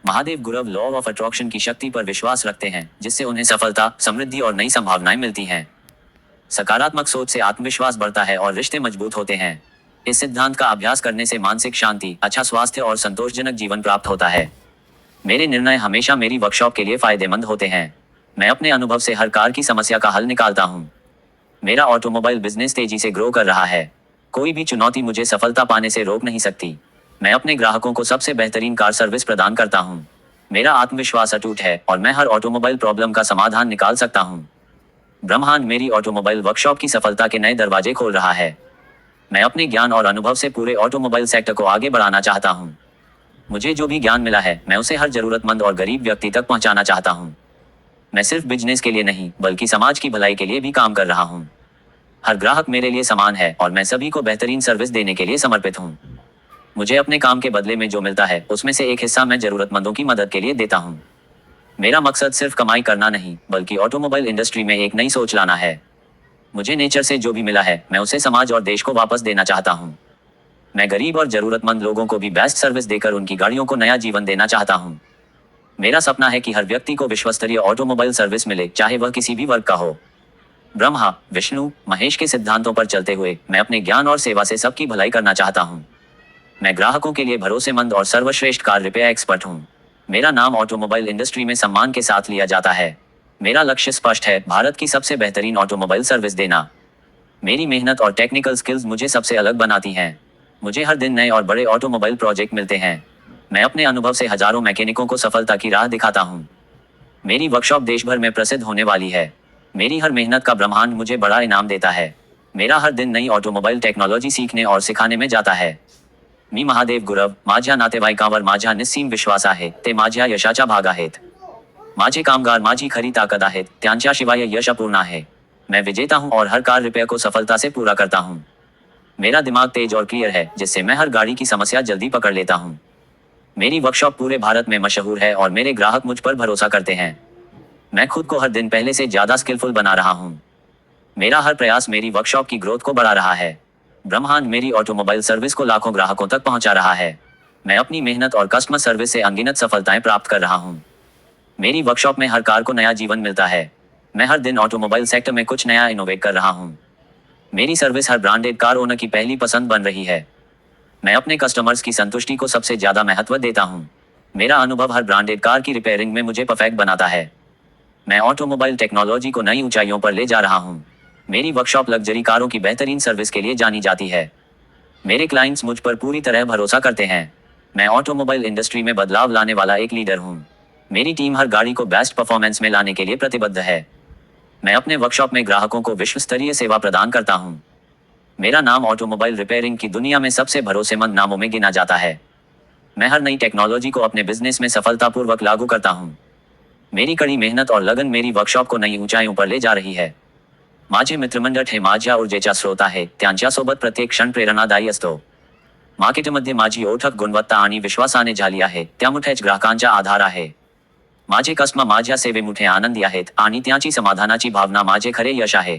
Mahadev Gurav law of attraction की शक्ति पर विश्वास रखते हैं, जिससे उन्हें सफलता, समृद्धि और नई संभावनाएं मिलती हैं। सकारात्मक सोच से आत्मविश्वास बढ़ता है और रिश्ते मजबूत होते हैं। इस सिद्धांत का अभ्यास करने से मानसिक शांति, अच्छा स्वास्थ्य और संतोषजनक जीवन प्राप्त होता है। मेरे निर्णय हमेशा मेरी वर्कशॉप के लिए फायदेमंद होते हैं। मैं अपने अनुभव से हर कार की समस्या का हल निकालता हूँ। मेरा ऑटोमोबाइल बिजनेस तेजी से ग्रो कर रहा है। कोई भी चुनौती मुझे सफलता पाने से रोक नहीं सकती। मैं अपने ग्राहकों को सबसे बेहतरीन कार सर्विस प्रदान करता हूँ। मेरा आत्मविश्वास अटूट है और मैं हर ऑटोमोबाइल प्रॉब्लम का समाधान निकाल सकता हूँ। ब्रह्मांड मेरी ऑटोमोबाइल वर्कशॉप की सफलता के नए दरवाजे खोल रहा है। मैं अपने ज्ञान और अनुभव से पूरे ऑटोमोबाइल सेक्टर को आगे बढ़ाना चाहता हूँ। मुझे जो भी ज्ञान मिला है, मैं उसे हर जरूरतमंद और गरीब व्यक्ति तक पहुंचाना चाहता हूँ। मैं सिर्फ बिजनेस के लिए नहीं, बल्कि समाज की भलाई के लिए भी काम कर रहा हूँ। हर ग्राहक मेरे लिए समान है और मैं सभी को बेहतरीन सर्विस देने के लिए समर्पित हूँ। मुझे अपने काम के बदले में जो मिलता है, उसमें से एक हिस्सा मैं जरूरतमंदों की मदद के लिए देता हूँ। मेरा मकसद सिर्फ कमाई करना नहीं, बल्कि ऑटोमोबाइल इंडस्ट्री में एक नई सोच लाना है। मुझे नेचर से जो भी मिला है, मैं उसे समाज और देश को वापस देना चाहता हूँ। मैं गरीब और जरूरतमंद लोगों को भी बेस्ट सर्विस देकर उनकी गाड़ियों को नया जीवन देना चाहता हूँ। मेरा सपना है कि हर व्यक्ति को विश्वस्तरीय ऑटोमोबाइल सर्विस मिले, चाहे वह किसी भी वर्ग का हो। ब्रह्मा, विष्णु, महेश के सिद्धांतों पर चलते हुए मैं अपने ज्ञान और सेवा से सबकी भलाई करना चाहता हूँ। मैं ग्राहकों के लिए भरोसेमंद और सर्वश्रेष्ठ कार रिपेयर एक्सपर्ट हूँ। मेरा नाम ऑटोमोबाइल इंडस्ट्री में सम्मान के साथ लिया जाता है। मेरा लक्ष्य स्पष्ट है, भारत की सबसे बेहतरीन ऑटोमोबाइल सर्विस देना। मेरी मेहनत और टेक्निकल स्किल्स मुझे सबसे अलग बनाती हैं। मुझे हर दिन नए और बड़े ऑटोमोबाइल प्रोजेक्ट मिलते हैं। मैं अपने अनुभव से हजारों मैकेनिकों को सफलता की राह दिखाता हूँ। मेरी वर्कशॉप देश भर में प्रसिद्ध होने वाली है। मेरी हर मेहनत का ब्रह्मांड मुझे बड़ा इनाम देता है। मेरा हर दिन नई ऑटोमोबाइल टेक्नोलॉजी सीखने और सिखाने में जाता है। मी महादेव गुरव, माझ्या नातेवाईकांवर माझ्या निस्सीम विश्वास आहे, ते माझ्या यशाचा भाग आहेत. माझे कामगार माझी खरी ताकद आहेत, त्यांच्याशिवाय यश अपूर्ण आहे. मैं विजेता हूँ और हर कार रिपेयर को सफलता से पूरा करता हूँ। मेरा दिमाग तेज और क्लियर है, जिससे मैं हर गाड़ी की समस्या जल्दी पकड़ लेता हूँ। मेरी वर्कशॉप पूरे भारत में मशहूर है और मेरे ग्राहक मुझ पर भरोसा करते हैं। मैं खुद को हर दिन पहले से ज्यादा स्किलफुल बना रहा हूँ। मेरा हर प्रयास मेरी वर्कशॉप की ग्रोथ को बढ़ा रहा है। ब्रह्मांड मेरी ऑटोमोबाइल सर्विस को लाखों ग्राहकों तक पहुंचा रहा है। मैं अपनी मेहनत और कस्टमर सर्विस से अनगिनत सफलताएं प्राप्त कर रहा हूं। मेरी वर्कशॉप में हर कार को नया जीवन मिलता है। मैं हर दिन ऑटोमोबाइल सेक्टर में कुछ नया इनोवेट कर रहा हूं। मेरी सर्विस हर ब्रांडेड कार ओनर की पहली पसंद बन रही है। मैं अपने कस्टमर्स की संतुष्टि को सबसे ज्यादा महत्व देता हूं। मेरा अनुभव हर ब्रांडेड कार की रिपेयरिंग में मुझे परफेक्ट बनाता है। मैं ऑटोमोबाइल टेक्नोलॉजी को नई ऊंचाइयों पर ले जा रहा हूं। मेरी वर्कशॉप लग्जरी कारों की बेहतरीन सर्विस के लिए जानी जाती है। मेरे क्लाइंट्स मुझ पर पूरी तरह भरोसा करते हैं। मैं ऑटोमोबाइल इंडस्ट्री में बदलाव लाने वाला एक लीडर हूँ। मेरी टीम हर गाड़ी को बेस्ट परफॉर्मेंस में लाने के लिए प्रतिबद्ध है। मैं अपने वर्कशॉप में ग्राहकों को विश्व स्तरीय सेवा प्रदान करता हूँ। मेरा नाम ऑटोमोबाइल रिपेयरिंग की दुनिया में सबसे भरोसेमंद नामों में गिना जाता है। मैं हर नई टेक्नोलॉजी को अपने बिजनेस में सफलतापूर्वक लागू करता हूँ। मेरी कड़ी मेहनत और लगन मेरी वर्कशॉप को नई ऊंचाइयों पर ले जा रही है। माझे मित्रमंडळ हे माझ्या ऊर्जेचा स्रोत आहे, त्यांच्यासोबत प्रत्येक क्षण प्रेरणादायी असतो. मार्केटमध्ये माझी ओळख गुणवत्ता आणि विश्वासाने झाली आहे, त्यामुळेच ग्राहकांचा आधार आहे. माझे कस्टमर माझ्या सेवेमुळे आनंदी आहेत आणि त्यांची समाधानाची भावना माझे खरे यश आहे.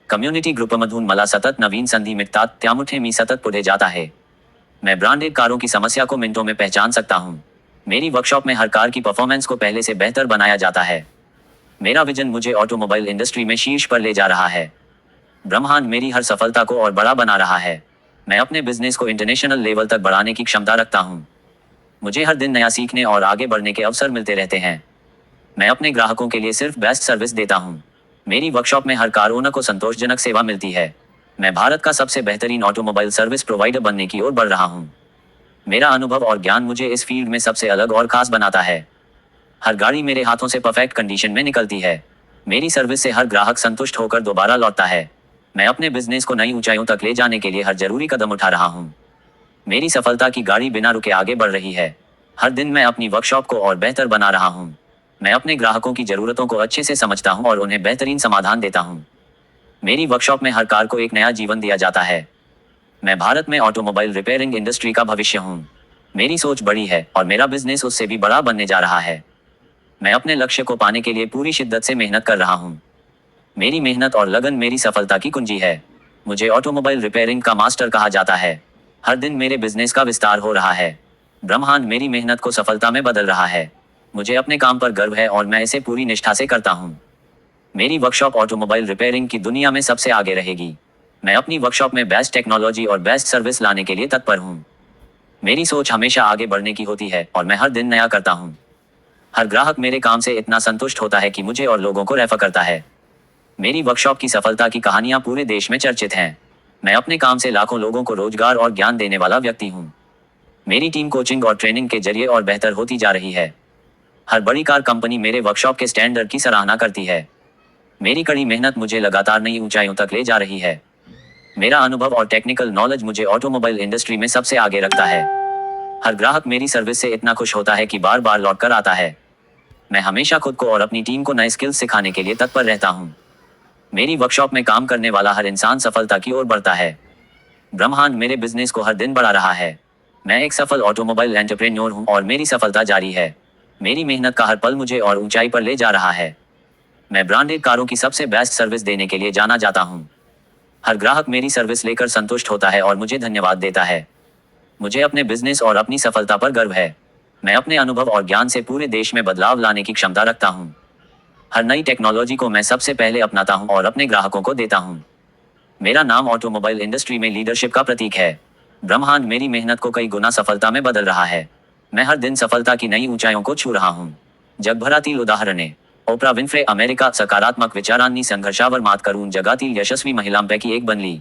कम्युनिटी ग्रुपमधून मला सतत नवीन संधी मिळतात, त्यामुळे मी सतत पुढे जात आहे. मैं ब्रांडेड कारों की समस्या को मिनटों में पहचान सकता हूँ। मेरी वर्कशॉप में हर कार की परफॉर्मेंस को पहले से बेहतर बनाया जाता है। मेरा विजन मुझे ऑटोमोबाइल इंडस्ट्री में शीर्ष पर ले जा रहा है। ब्रह्मांड मेरी हर सफलता को और बड़ा बना रहा है। मैं अपने बिजनेस को इंटरनेशनल लेवल तक बढ़ाने की क्षमता रखता हूँ। मुझे हर दिन नया सीखने और आगे बढ़ने के अवसर मिलते रहते हैं। मैं अपने ग्राहकों के लिए सिर्फ बेस्ट सर्विस देता हूँ। मेरी वर्कशॉप में हर कार ओनर को संतोषजनक सेवा मिलती है। मैं भारत का सबसे बेहतरीन ऑटोमोबाइल सर्विस प्रोवाइडर बनने की ओर बढ़ रहा हूँ। मेरा अनुभव और ज्ञान मुझे इस फील्ड में सबसे अलग और खास बनाता है। हर गाड़ी मेरे हाथों से परफेक्ट कंडीशन में निकलती है। मेरी सर्विस से हर ग्राहक संतुष्ट होकर दोबारा लौटता है। मैं अपने बिजनेस को नई ऊंचाइयों तक ले जाने के लिए हर जरूरी कदम उठा रहा हूँ। मेरी सफलता की गाड़ी बिना रुके आगे बढ़ रही है। हर दिन मैं अपनी वर्कशॉप को और बेहतर बना रहा हूँ। मैं अपने ग्राहकों की जरूरतों को अच्छे से समझता हूँ और उन्हें बेहतरीन समाधान देता हूँ। मेरी वर्कशॉप में हर कार को एक नया जीवन दिया जाता है। मैं भारत में ऑटोमोबाइल रिपेयरिंग इंडस्ट्री का भविष्य हूँ। मेरी सोच बड़ी है और मेरा बिजनेस उससे भी बड़ा बनने जा रहा है। मैं अपने लक्ष्य को पाने के लिए पूरी शिद्दत से मेहनत कर रहा हूँ। मेरी मेहनत और लगन मेरी सफलता की कुंजी है। मुझे ऑटोमोबाइल रिपेयरिंग का मास्टर कहा जाता है। हर दिन मेरे बिजनेस का विस्तार हो रहा है। ब्रह्मांड मेरी मेहनत को सफलता में बदल रहा है। मुझे अपने काम पर गर्व है और मैं इसे पूरी निष्ठा से करता हूँ। मेरी वर्कशॉप ऑटोमोबाइल रिपेयरिंग की दुनिया में सबसे आगे रहेगी। मैं अपनी वर्कशॉप में बेस्ट टेक्नोलॉजी और बेस्ट सर्विस लाने के लिए तत्पर हूँ। मेरी सोच हमेशा आगे बढ़ने की होती है और मैं हर दिन नया करता हूँ। हर ग्राहक मेरे काम से इतना संतुष्ट होता है कि मुझे और लोगों को रेफर करता है। मेरी वर्कशॉप की सफलता की कहानियां पूरे देश में चर्चित हैं। मैं अपने काम से लाखों लोगों को रोजगार और ज्ञान देने वाला व्यक्ति हूँ। मेरी टीम कोचिंग और ट्रेनिंग के जरिए और बेहतर होती जा रही है। हर बड़ी कार कंपनी मेरे वर्कशॉप के स्टैंडर्ड की सराहना करती है। मेरी कड़ी मेहनत मुझे लगातार नई ऊंचाइयों तक ले जा रही है। मेरा अनुभव और टेक्निकल नॉलेज मुझे ऑटोमोबाइल इंडस्ट्री में सबसे आगे रखता है। हर ग्राहक मेरी सर्विस से इतना खुश होता है कि बार बार लौट कर आता है। मैं हमेशा खुद को और अपनी टीम को नए स्किल्स सिखाने के लिए तत्पर रहता हूँ। मेरी वर्कशॉप में काम करने वाला हर इंसान सफलता की ओर बढ़ता है। ब्रह्मांड मेरे बिजनेस को हर दिन बढ़ा रहा है। मैं एक सफल ऑटोमोबाइल एंटरप्रेन्योर हूँ और मेरी सफलता जारी है। मेरी मेहनत का हर पल मुझे और ऊंचाई पर ले जा रहा है। मैं ब्रांडेड कारों की सबसे बेस्ट सर्विस देने के लिए जाना जाता हूँ। हर ग्राहक मेरी सर्विस लेकर संतुष्ट होता है और मुझे धन्यवाद देता है। मुझे अपने बिजनेस और अपनी सफलता पर गर्व है। मैं अपने अनुभव और ज्ञान से पूरे देश में बदलाव लाने की क्षमता रखता हूँ। हर नई टेक्नोलॉजी को मैं सबसे पहले अपनाता हूँ और अपने ग्राहकों को देता हूँ। मेरा नाम ऑटोमोबाइल इंडस्ट्री में लीडरशिप का प्रतीक है। ब्रह्मांड मेरी मेहनत को कई गुना सफलता में बदल रहा है। मैं हर दिन सफलता की नई ऊंचाइयों को छू रहा हूँ। जगभरातील उदाहरणे. ओप्रा विन्फ्रे अमेरिका सकारात्मक विचारांनी संघर्षावर मात करून जगातील यशस्वी महिलांपैकी एक बनली.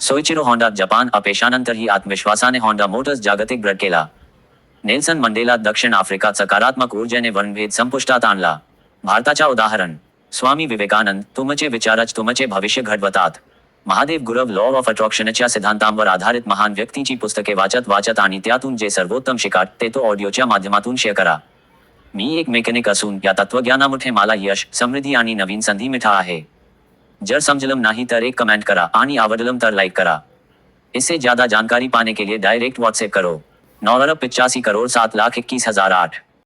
सोइचिरो होंडा जपान अपयशानंतरही आत्मविश्वासाने होंडा मोटर्स जागतिक ब्रँड केला. नेल्सन मंडेला दक्षिण आफ्रिकात सकारात्मक ऊर्जेने वर्णभेद संपुष्टात आणला. भारताच्या उदाहरण. स्वामी विवेकानंद, तुमचे विचारच तुमचे भविष्य घडवतात. महादेव गुरव लॉ ऑफ अट्रॅक्शनच्या सिद्धांतांवर आधारित महान व्यक्तींची पुस्तके वाचत आणि त्यातून जे सर्वोत्तम शिकाल ते तो ऑडिओच्या माध्यमातून शेअर करा. मी एक मेकॅनिक असून या तत्वज्ञानामुळे मला यश, समृद्धी आणि नवीन संधी मिळा आहे. जर समझलम नहीं तर एक कमेंट करा आणि आवडलम तर लाइक करा. इससे ज्यादा जानकारी पाने के लिए डायरेक्ट व्हाट्सएप करो. 9 अरब 85 करोड़ 7 लाख 21 हजार 8.